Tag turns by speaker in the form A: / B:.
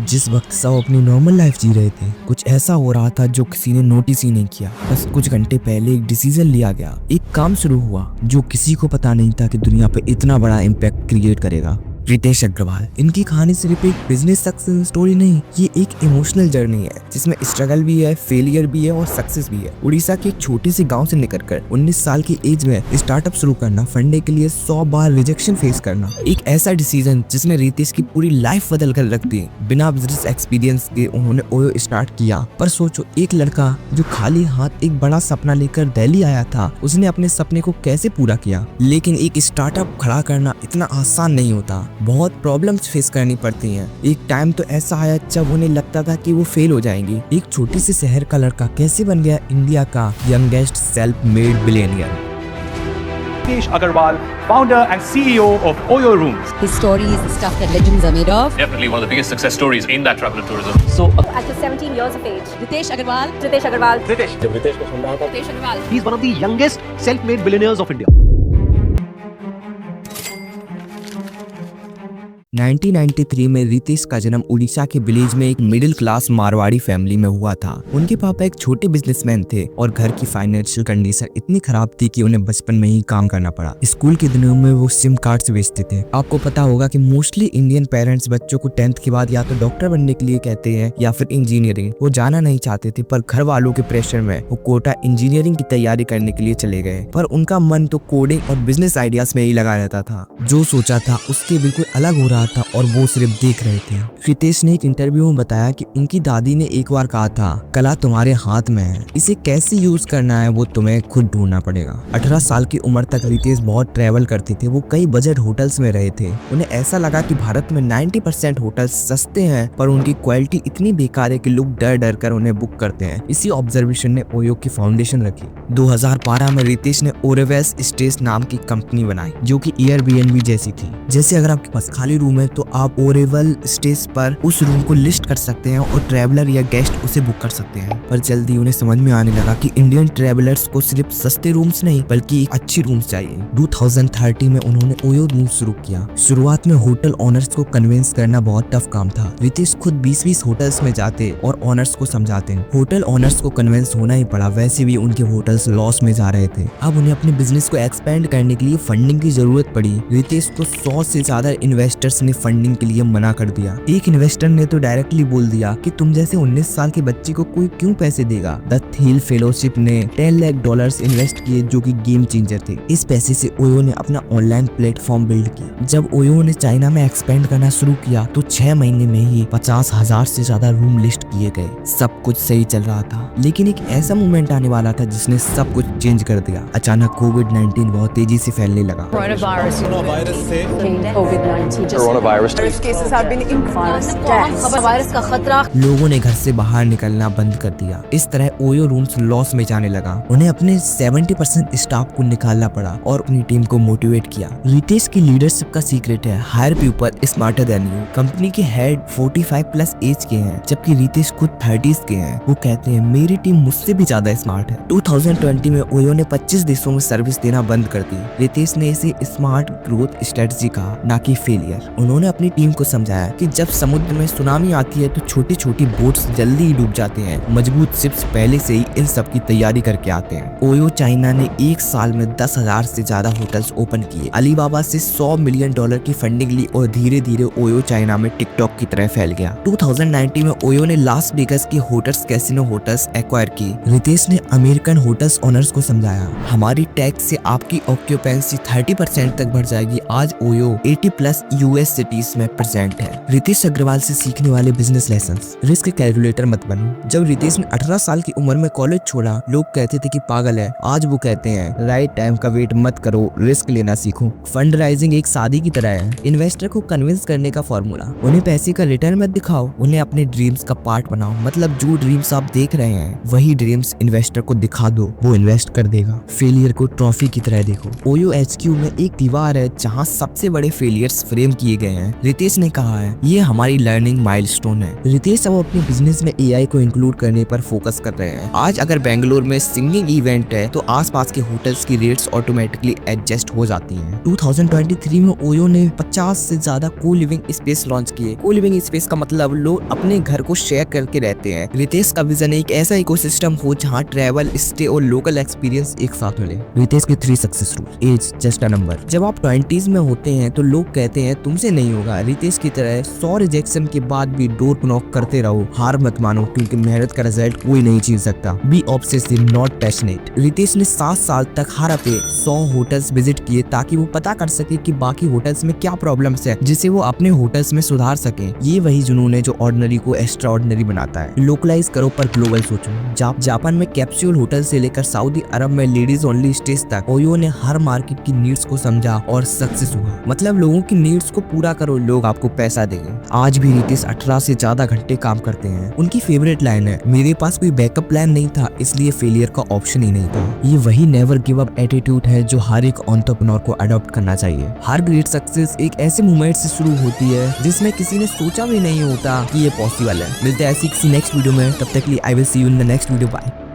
A: जिस वक्त सब अपनी नॉर्मल लाइफ जी रहे थे, कुछ ऐसा हो रहा था जो किसी ने नोटिस ही नहीं किया। बस कुछ घंटे पहले एक डिसीजन लिया गया, एक काम शुरू हुआ जो किसी को पता नहीं था कि दुनिया पे इतना बड़ा इम्पैक्ट क्रिएट करेगा। रितेश अग्रवाल, इनकी कहानी सिर्फ एक बिजनेस सक्सेस स्टोरी नहीं, ये एक इमोशनल जर्नी है जिसमें स्ट्रगल भी है, फेलियर भी है और सक्सेस भी है। उड़ीसा के एक छोटे से गांव से निकलकर 19 साल की एज में स्टार्टअप शुरू करना, फंडे के लिए 100 बार रिजेक्शन फेस करना, एक ऐसा डिसीजन जिसने रितेश की पूरी लाइफ बदल कर रख दी। बिना बिजनेस एक्सपीरियंस के उन्होंने ओयो स्टार्ट किया। पर सोचो, एक लड़का जो खाली हाथ एक बड़ा सपना लेकर दिल्ली आया था, उसने अपने सपने को कैसे पूरा किया। लेकिन एक स्टार्टअप खड़ा करना इतना आसान नहीं होता, बहुत प्रॉब्लम्स फेस करनी पड़ती हैं। एक टाइम तो ऐसा आया जब उन्हें लगता था कि वो फेल हो जाएंगी। एक छोटी सी शहर का लड़का कैसे बन गया इंडिया का youngest self made billionaire.
B: Ritesh Agarwal, founder and CEO of Oyo Rooms.
C: His story is the stuff that legends are made of.
D: Definitely one of the biggest success stories in that travel and tourism.
B: So,
E: At just 17 years of age,
C: Ritesh Agarwal.
E: Ritesh Agarwal.
B: Ritesh,
C: Ritesh Agarwal.
F: He's one of the youngest self-made billionaires of India.
A: 1993 में रितेश का जन्म उड़ीसा के village में एक middle class Marwari family में हुआ था। उनके पापा एक छोटे बिजनेसमैन थे और घर की फाइनेंशियल कंडीशन इतनी खराब थी कि उन्हें बचपन में ही काम करना पड़ा। स्कूल के दिनों में वो सिम कार्ड्स बेचते थे। आपको पता होगा कि मोस्टली इंडियन पेरेंट्स बच्चों को 10th के बाद या तो डॉक्टर बनने के लिए कहते हैं या फिर इंजीनियरिंग। वो जाना नहीं चाहते थे, पर घर वालों के प्रेशर में वो कोटा इंजीनियरिंग की तैयारी करने के लिए चले गए। पर उनका मन तो कोडिंग और बिजनेस आइडियाज में ही लगा रहता था। जो सोचा था उसके बिल्कुल अलग हो रहा था और वो सिर्फ देख रहे थे। रितेश ने एक इंटरव्यू में बताया कि उनकी दादी ने एक बार कहा था, कला तुम्हारे हाथ में है, इसे कैसे यूज करना है वो तुम्हें खुद ढूंढना पड़ेगा। 18 साल की उम्र तक रितेश बहुत ट्रैवल करते थे। वो कई बजट होटल्स में रहे थे। उन्हें ऐसा लगा कि भारत में 90% होटल्स सस्ते हैं, पर उनकी क्वालिटी इतनी बेकार है कि लोग डर डर कर उन्हें बुक करते हैं। इसी ऑब्जर्वेशन ने ओयो की फाउंडेशन रखी। 2012 में रितेश ने ओरेवेस स्टेज नाम की कंपनी बनाई, जो कि एयरबीएनबी जैसी थी। जैसे अगर आपके पास खाली रूम है तो आप ओरेवल स्टेज पर उस रूम को लिस्ट कर सकते हैं और ट्रैवलर या गेस्ट उसे बुक कर सकते हैं। पर जल्दी उन्हें समझ में आने लगा कि इंडियन ट्रैवलर्स को सिर्फ सस्ते रूम्स नहीं बल्कि अच्छी रूम्स चाहिए। 2030 में उन्होंने ओयो रूम्स शुरू किया। शुरुआत में होटल ओनर्स को कन्विंस करना बहुत टफ काम था। रितेश खुद 20-20 होटल्स में जाते और ओनर्स को समझाते। होटल ओनर्स को कन्विंस होना ही पड़ा, वैसे भी उनके होटल्स लॉस में जा रहे थे। अब उन्हें अपने बिजनेस को एक्सपेंड करने के लिए फंडिंग की जरूरत पड़ी। रितेश को 100 से ज्यादा इन्वेस्टर्स ने फंडिंग के लिए मना कर दिया। एक इन्वेस्टर ने तो डायरेक्टली बोल दिया कि तुम जैसे 19 साल के बच्चे को कोई क्यों पैसे देगा। द थिल फेलोशिप ने $10 लाख इन्वेस्ट किए, जो कि गेम चेंजर थे। इस पैसे से ओयो ने अपना ऑनलाइन प्लेटफॉर्म बिल्ड किया। जब ओयो ने चाइना में एक्सपेंड करना शुरू किया तो 6 महीने में ही 50,000 से ज्यादा रूम लिस्ट किए गए। सब कुछ सही चल रहा था, लेकिन एक ऐसा मोमेंट आने वाला था जिसने सब कुछ चेंज कर दिया। अचानक कोविड-19 बहुत तेजी से फैलने लगा।
C: वायरस का खतरा।
A: लोगों ने घर से बाहर निकलना बंद कर दिया। इस तरह ओयो रूम्स लॉस में जाने लगा। उन्हें अपने 70% स्टाफ को निकालना पड़ा और अपनी टीम को मोटिवेट किया। रितेश की लीडरशिप का सीक्रेट है hire people smarter than you. Company के हेड 45+ एज के हैं, जबकि रितेश खुद 30s के हैं। वो कहते हैं मेरी टीम मुझसे भी ज्यादा स्मार्ट है। 2020 में ओयो ने 25 देशों में सर्विस देना बंद कर दी। रितेश ने इसे स्मार्ट ग्रोथ स्ट्रेटजी कहा, ना कि फेलियर। उन्होंने अपनी टीम को समझाया कि जब समुद्र में सुनामी आती है तो छोटी छोटी बोट्स जल्दी ही डूब जाते हैं, मजबूत शिप्स पहले से ही इन सब की तैयारी करके आते हैं। ओयो चाइना ने एक साल में 10,000 से ज्यादा होटल्स ओपन किए। अलीबाबा से $100 मिलियन की फंडिंग ली और धीरे धीरे ओयो चाइना में टिकटॉक की तरह फैल गया। 2019 में ओयो ने लास वेगास की होटल्स कैसीनो होटल्स एक्वायर की। रितेश ने अमेरिकन होटल्स ओनर्स को समझाया, हमारी टैक्स से आपकी ऑक्यूपेंसी 30% तक बढ़ जाएगी। आज ओयो 80+ यूएस सिटीज में प्रेजेंट है। रितेश अग्रवाल से सीखने वाले बिजनेस लेसन्स। रिस्क कैलकुलेटर मत बनो। जब रितेश ने 18 साल की उम्र में कॉलेज छोड़ा, लोग कहते थे कि पागल है। आज वो कहते हैं राइट टाइम का वेट मत करो, रिस्क लेना सीखो। फंड राइजिंग एक शादी की तरह है। इन्वेस्टर को कन्विंस करने का फॉर्मूला, उन्हें पैसे का रिटर्न मत दिखाओ, उन्हें अपने ड्रीम्स का पार्ट बनाओ। मतलब जो ड्रीम्स आप देख रहे हैं वही ड्रीम्स इन्वेस्टर को दिखा दो, वो इन्वेस्ट कर देगा। फेलियर को ट्रॉफी की तरह देखो। ओयो HQ में एक दीवार है जहाँ सबसे बड़े फेलियर्स फ्रेम किए गए गए हैं। रितेश ने कहा है ये हमारी लर्निंग माइलस्टोन है। रितेश अब अपने बिजनेस में AI को इंक्लूड करने पर फोकस कर रहे हैं। आज अगर बेंगलोर में सिंगिंग इवेंट है तो आसपास के होटल्स की रेट्स ऑटोमेटिकली एडजस्ट हो जाती हैं। 2023 में ओयो ने 50 से ज्यादा को लिविंग स्पेस लॉन्च किए। को लिविंग स्पेस का मतलब लोग अपने घर को शेयर करके रहते हैं। रितेश का विजन एक ऐसा इकोसिस्टम हो जहां ट्रैवल, स्टे और लोकल एक्सपीरियंस एक साथ मिले। रितेश के 3 success rule. Age just a number. जब आप 20s में होते हैं तो लोग कहते हैं तुमसे नहीं होगा। रितेश की तरह 100 रिजेक्शन के बाद भी डोर नॉक करते रहो। हार मत मानो क्योंकि मेहनत का रिजल्ट कोई नहीं छीन सकता। Be obsessive not passionate. Ritesh ने 7 साल तक हर हफ्ते 100 होटल्स विजिट किए ताकि वो पता कर सके कि बाकी होटल्स में क्या प्रॉब्लम्स है जिसे वो अपने होटल्स में सुधार सके। ये वही जुनून है जो ऑर्डिनरी को एक्स्ट्रा ऑर्डिनरी बनाता है। लोकलाइज करो पर ग्लोबल सोचो। जापान में कैप्सूल होटल से लेकर सऊदी अरब में लेडीज ओनली स्टेज तक ओयो ने हर मार्केट की नीड्स को समझा और सक्सेस हुआ। मतलब लोगों की नीड्स को पूरा करो, लोग आपको पैसा देंगे। आज भी रितेश 18 से ज्यादा घंटे काम करते हैं। उनकी फेवरेट लाइन है मेरे पास कोई बैकअप प्लान नहीं था इसलिए फेलियर का ऑप्शन ही नहीं था। ये वही नेवर गिव अप एटीट्यूड है जो हर एक एंटरप्रेन्योर को अडॉप्ट करना चाहिए। हर ग्रेट सक्सेस एक ऐसे मोमेंट से शुरू होती है जिसमें किसी ने सोचा भी नहीं होता कि ये पॉसिबल है। मिलते हैं ऐसी किसी नेक्स्ट वीडियो में, तब तक के लिए I will see you in the next video. Bye.